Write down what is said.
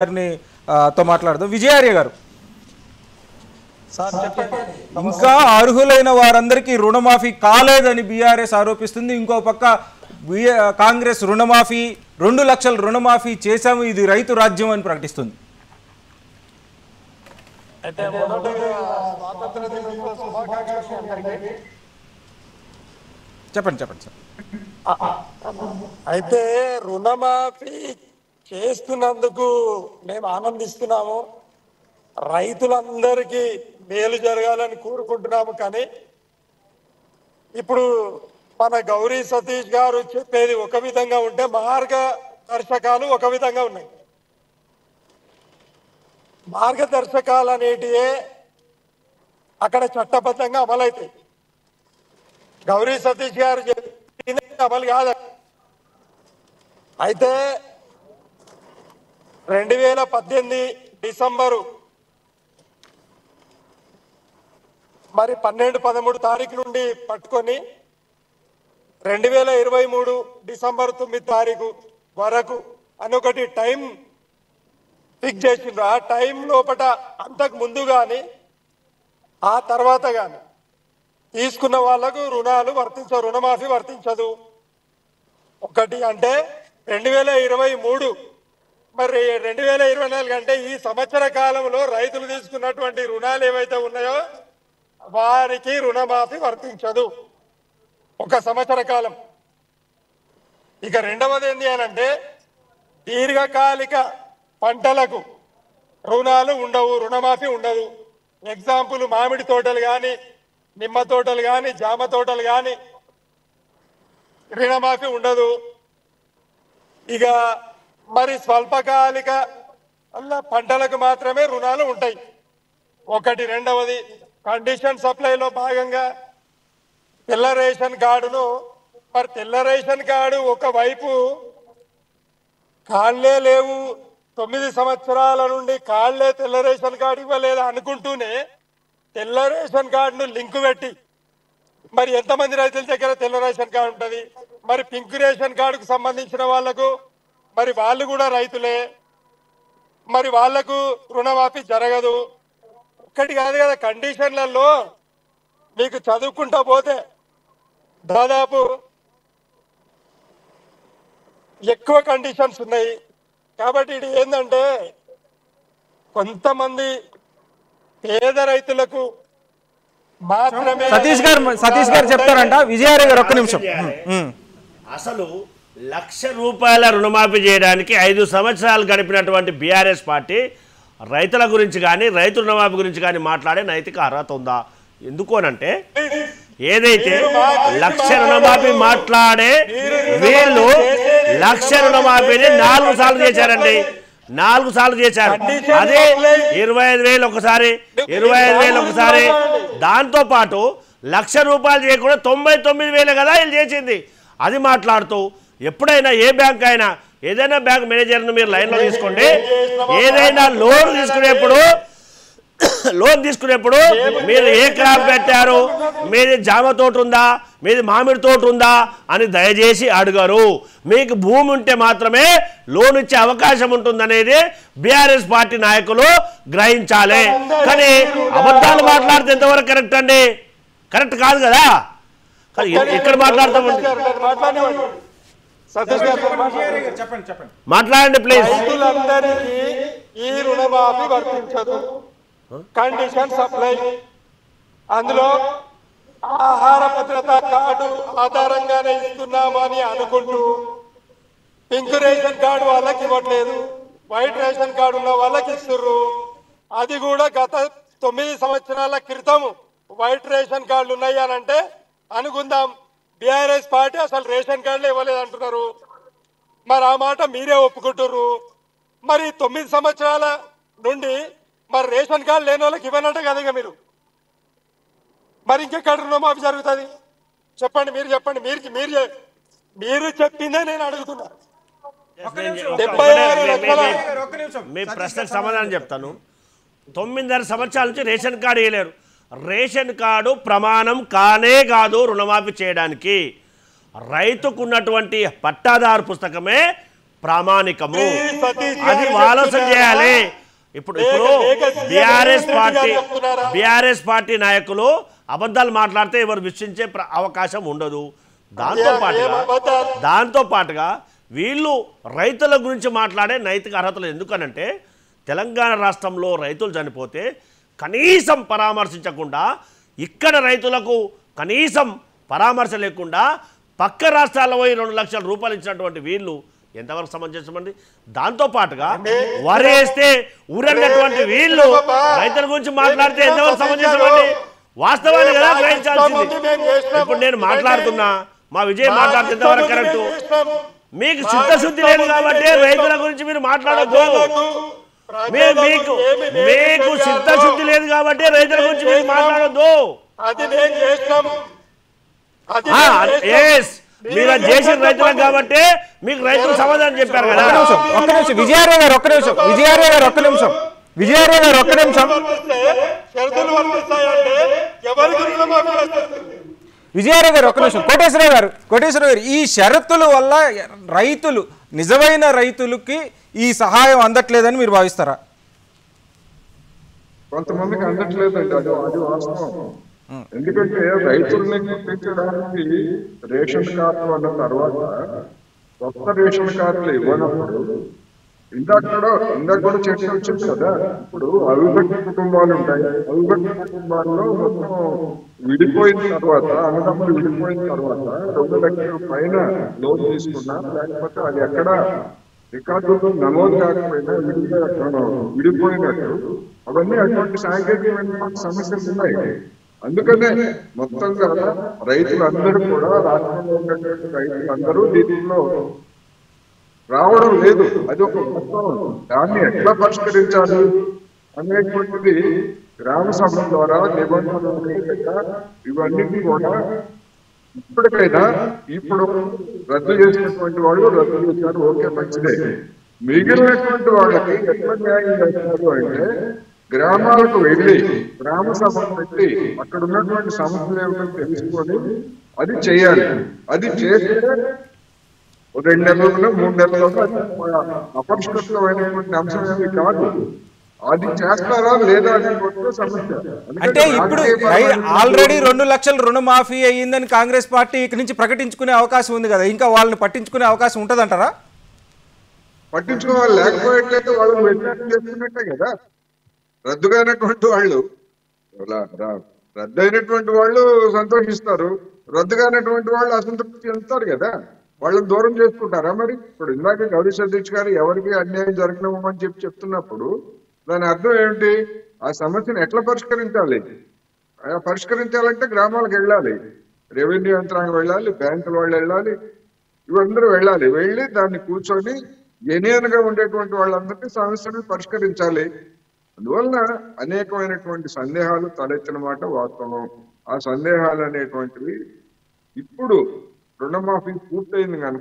గారిని తో మాట్లాడదాం. విజయార్య గారు, ఇంకా అర్హులైన వారందరికీ రుణమాఫీ కాలేదని బీఆర్ఎస్ ఆరోపిస్తుంది. ఇంకో పక్క కాంగ్రెస్ రుణమాఫీ 2 లక్షల రుణమాఫీ చేశాము, ఇది రైతు రాజ్యం అని ప్రకటిస్తుంది. చెప్పండి చెప్పండి సార్. అయితే రుణమాఫీ చేస్తున్నందుకు మేము ఆనందిస్తున్నాము, రైతులందరికీ మేలు జరగాలని కోరుకుంటున్నాము. కానీ ఇప్పుడు మన గౌరీ సతీష్ గారు చెప్పేది ఒక విధంగా ఉంటే మార్గదర్శకాలు ఒక విధంగా ఉన్నాయి. మార్గదర్శకాలు అనేటివే అక్కడ చట్టబద్ధంగా అమలవుతాయి. గౌరీ సతీష్ గారు చెప్పింది అమలు కాదు. అయితే 2018 డిసెంబరు 12-13 తారీఖు నుండి పట్టుకొని 2023 డిసెంబర్ 9 తారీఖు వరకు అని ఒకటి టైం ఫిక్స్ చేసిండ్రు. ఆ టైం లోపల అంతకు ముందు కానీ ఆ తర్వాత కానీ తీసుకున్న వాళ్లకు రుణమాఫీ వర్తించదు. ఒకటి అంటే 2023, మరి 2024 అంటే ఈ సంవత్సర కాలంలో రైతులు తీసుకున్నటువంటి రుణాలు ఏవైతే ఉన్నాయో వారికి రుణమాఫీ వర్తించదు ఒక సంవత్సర కాలం. ఇక రెండవది ఏంటి అనంటే దీర్ఘకాలిక పంటలకు రుణాలు ఉండవు, రుణమాఫీ ఉండదు. ఎగ్జాంపుల్ మామిడి తోటలు కానీ, నిమ్మ తోటలు కానీ, జామ తోటలు కానీ రుణమాఫీ ఉండదు. ఇక మరి స్వల్పకాలిక పంటలకు మాత్రమే రుణాలు ఉంటాయి. ఒకటి. రెండవది కండిషన్ సప్లైలో భాగంగా తెల్ల రేషన్ కార్డును, మరి తెల్ల రేషన్ కార్డు ఒకవైపు కాళ్లే లేవు, 9 సంవత్సరాల నుండి కాళ్లే తెల్ల రేషన్ కార్డు ఇవ్వలేదు అనుకుంటూనే తెల్ల రేషన్ కార్డును లింకు పెట్టి, మరి ఎంతమంది రైతుల దగ్గర తెల్ల రేషన్ కార్డు ఉంటుంది? మరి పింక్ రేషన్ కార్డుకు సంబంధించిన వాళ్లకు, మరి వాళ్ళు కూడా రైతులే, మరి వాళ్లకు రుణమాఫీ జరగదు. ఒక్కటి కాదు కదా, కండిషన్లలో మీకు చదువుకుంటా పోతే దాదాపు ఎక్కువ కండిషన్స్ ఉన్నాయి. కాబట్టి ఇది ఏంటంటే కొంతమంది పేద రైతులకు మాత్రమే. సతీష్ గారు చెప్తారంట. విజయార్య గారు ఒక్క నిమిషం. అసలు ₹1,00,000 రుణమాఫీ చేయడానికి 5 సంవత్సరాలు గడిపినటువంటి బీఆర్ఎస్ పార్టీ రైతుల గురించి కానీ, రైతు రుణమాఫీ గురించి కానీ మాట్లాడే నైతిక అర్హత ఉందా? ఎందుకు అనంటే ఏదైతే 1,00,000 రుణమాఫీ మాట్లాడే వీళ్ళు 1,00,000 రుణమాఫీని 4 సార్లు చేశారండి, 4 సార్లు చేశారు. అదే 25,000 ఒకసారి, 25,000 ఒకసారి. దాంతో పాటు ₹1,00,000 చేయకుండా 99,000 కదా వీళ్ళు చేసింది. అది మాట్లాడుతూ ఎప్పుడైనా ఏ బ్యాంక్ అయినా, ఏదైనా బ్యాంక్ మేనేజర్ను మీరు లైన్లో తీసుకోండి, ఏదైనా లోన్ తీసుకునేప్పుడు మీరు ఏ క్రాప్ పెట్టారు, మీది జామ తోట ఉందా, మీది మామిడి తోట ఉందా అని దయచేసి అడగరు. మీకు భూమి ఉంటే మాత్రమే లోన్ ఇచ్చే అవకాశం ఉంటుందనేది బీఆర్ఎస్ పార్టీ నాయకులు గ్రహించాలి. కానీ అబద్ధాలు మాట్లాడితే ఎంతవరకు కరెక్ట్ అండి? కరెక్ట్ కాదు కదా. ఇక్కడ మాట్లాడతామండి, మాట్లాడండి ప్లీజ్. రైతులందరికీ ఈ రుణమాఫీ వర్తించదు. కండిషన్ సప్లై, అందులో ఆహార భద్రత కార్డు ఆధారంగానే ఇస్తున్నాము అని అనుకుంటూ పింక్ రేషన్ కార్డు వాళ్ళకి ఇవ్వట్లేదు, వైట్ రేషన్ కార్డు ఉన్న వాళ్ళకి ఇస్తుర్రు. అది కూడా గత 9 సంవత్సరాల క్రితం వైట్ రేషన్ కార్డులు ఉన్నాయి అని అంటే అనుకుందాం. బీఆర్ఎస్ పార్టీ అసలు రేషన్ కార్డులు ఇవ్వలేదు అంటున్నారు. మరి ఆ మాట మీరే ఒప్పుకుంటుర్రు. మరి 9 సంవత్సరాల నుండి మరి రేషన్ కార్డు లేని వాళ్ళకి ఇవ్వనంటే కదా మీరు. మరి ఇంకెక్కడ రుణమాఫీ జరుగుతుంది చెప్పండి, మీరు చెప్పండి. మీరు చెప్పిందే నేను అడుగుతున్నా. మీ ప్రశ్నకు సమాధానం చెప్తాను. 9.5 సంవత్సరాల నుంచి రేషన్ కార్డు ఇవ్వలేరు. రేషన్ కార్డు ప్రమాణం కానే కాదు రుణమాఫీ చేయడానికి. రైతుకున్నటువంటి పట్టాదారు పుస్తకమే ప్రామాణికము సతీష్ అది గారు ఆలోచన చేయాలి. ఇప్పుడు బీఆర్ఎస్ పార్టీ నాయకులు అబద్ధాలు మాట్లాడితే ఎవరు విశ్వసించే అవకాశం ఉండదు. దాంతో పాటుగా వీళ్ళు రైతుల గురించి మాట్లాడే నైతిక అర్హతలు ఎందుకనంటే తెలంగాణ రాష్ట్రంలో రైతులు చనిపోతే కనీసం పరామర్శించకుండా ఇక్కడ రైతులకు కనీసం పరామర్శ లేకుండా పక్క రాష్ట్రాల్లో పోయి 2 లక్షల రూపాయలు ఇచ్చినటువంటి వీళ్ళు ఎంతవరకు సమంజసమండి? దాంతో పాటుగా వరి వేస్తే ఊరన్నటువంటి వీళ్ళు రైతుల గురించి మాట్లాడితే ఎంతవరకు సమంజసమండి? వాస్తవాన్ని కదా గ్రహించాల్సింది. ఇప్పుడు నేను మాట్లాడుతున్నా, మా విజయ్ మాట్లాడితే ఎంతవరకు కరెక్ట్? మీకు చిత్తశుద్ధి లేదు కాబట్టి రైతుల గురించి మీరు మాట్లాడద్దు. మీకు చిత్తశుద్ధి లేదు కాబట్టి రైతుల గురించి మీరు మాట్లాడద్దు. మీరు చేసిన రైతులకు కాబట్టి మీకు రైతులు సమాధానం చెప్పారు కదా. ఒక్క నిమిషం విజయారాయ్ గారు, ఒక్క నిమిషం విజయారాయ్ గారు, ఒక్క నిమిషం విజయారాయ్ గారు, ఒక్క నిమిషం విజయారాయ్ గారు, ఒక్క నిమిషం. కోటేశ్వరరావు గారు, ఈ షరతుల వల్ల రైతులు, నిజమైన రైతులకి ఈ సహాయం అందట్లేదని మీరు భావిస్తారా? కొంతమందికి అందట్లేదండి, అది వాస్తవం. ఎందుకంటే రైతుల్ని గుర్తించడానికి రేషన్ కార్డు అన్న తర్వాత కొత్త రేషన్ కార్డులు ఇవ్వనప్పుడు ఇందాక కూడా చర్చ వచ్చింది కదా. ఇప్పుడు అవిభక్త కుటుంబాలు ఉంటాయి. అవిభక్త కుటుంబాల్లో మొత్తం విడిపోయిన తర్వాత, అన్నదమ్ములు విడిపోయిన తర్వాత 2 లక్షల పైన లోన్ తీసుకున్నా, లేకపోతే అది ఎక్కడ రికార్డులో నమోదు కాకపోయినా విడిపోయినట్టు, అవన్నీ అటువంటి సాంకేతికమైన సమస్యలు ఉన్నాయి. అందుకనే మొత్తంగా రైతులందరూ కూడా, రాష్ట్రంలో ఉన్నటువంటి రైతులందరూ దీంట్లో రావడం లేదు. అది ఒక మొత్తం. దాన్ని ఎట్లా పరిష్కరించాలి అనేటువంటిది గ్రామ సభల ద్వారా నిబంధనలు ఇవన్నీ కూడా ఇప్పటికైనా ఇప్పుడు రద్దు చేసినటువంటి వాళ్ళు రద్దు చేశారు, ఓకే, మంచిదే. మిగిలినటువంటి వాళ్ళకి ఎట్లా న్యాయం చేస్తారు అంటే గ్రామాలకు వెళ్ళి గ్రామ సభలు పెట్టి అక్కడ ఉన్నటువంటి సమస్యలు ఏమిటో తెలుసుకొని అది చేయాలి. అది చేస్తే 2 నెలల్లో 3 నెలల్లో అపరిష్కృతమైనటువంటి అంశం ఏమి కాదు. అది చేస్తారా లేదా అని సమస్య. అంటే ఇప్పుడు ఆల్రెడీ 2 లక్షల రుణమాఫీ అయ్యిందని కాంగ్రెస్ పార్టీ ఇక్కడి నుంచి ప్రకటించుకునే అవకాశం ఉంది కదా, ఇంకా వాళ్ళని పట్టించుకునే అవకాశం ఉంటదంటారా? పట్టించుకోవాలి. లేకపోయేట్లయితే వాళ్ళని వ్యతిరేకం చేస్తున్నట్టే కదా. రద్దుగైనటువంటి వాళ్ళు రద్దయినటువంటి వాళ్ళు సంతోషిస్తారు, రద్దుగైనటువంటి వాళ్ళు అసంతృప్తి చెందుతారు కదా. వాళ్ళని దూరం చేసుకుంటారా మరి? ఇప్పుడు ఇందాక గౌరీ సతీష్ గారు ఎవరికి అన్యాయం జరగనివ్వమని చెప్తున్నప్పుడు దాని అర్థం ఏమిటి? ఆ సమస్యను ఎట్లా పరిష్కరించాలి? పరిష్కరించాలంటే గ్రామాలకు వెళ్ళాలి, రెవెన్యూ యంత్రాంగం వెళ్ళాలి, బ్యాంకుల వాళ్ళు వెళ్ళాలి, ఇవందరూ వెళ్ళాలి. వెళ్ళి దాన్ని కూర్చొని జెన్యూన్గా ఉండేటువంటి వాళ్ళందరినీ సమస్యను పరిష్కరించాలి. అందువలన అనేకమైనటువంటి సందేహాలు తలెత్తిన మాట వాస్తవం. ఆ సందేహాలు అనేటువంటివి ఇప్పుడు రుణమాఫీ పూర్తయింది కనుక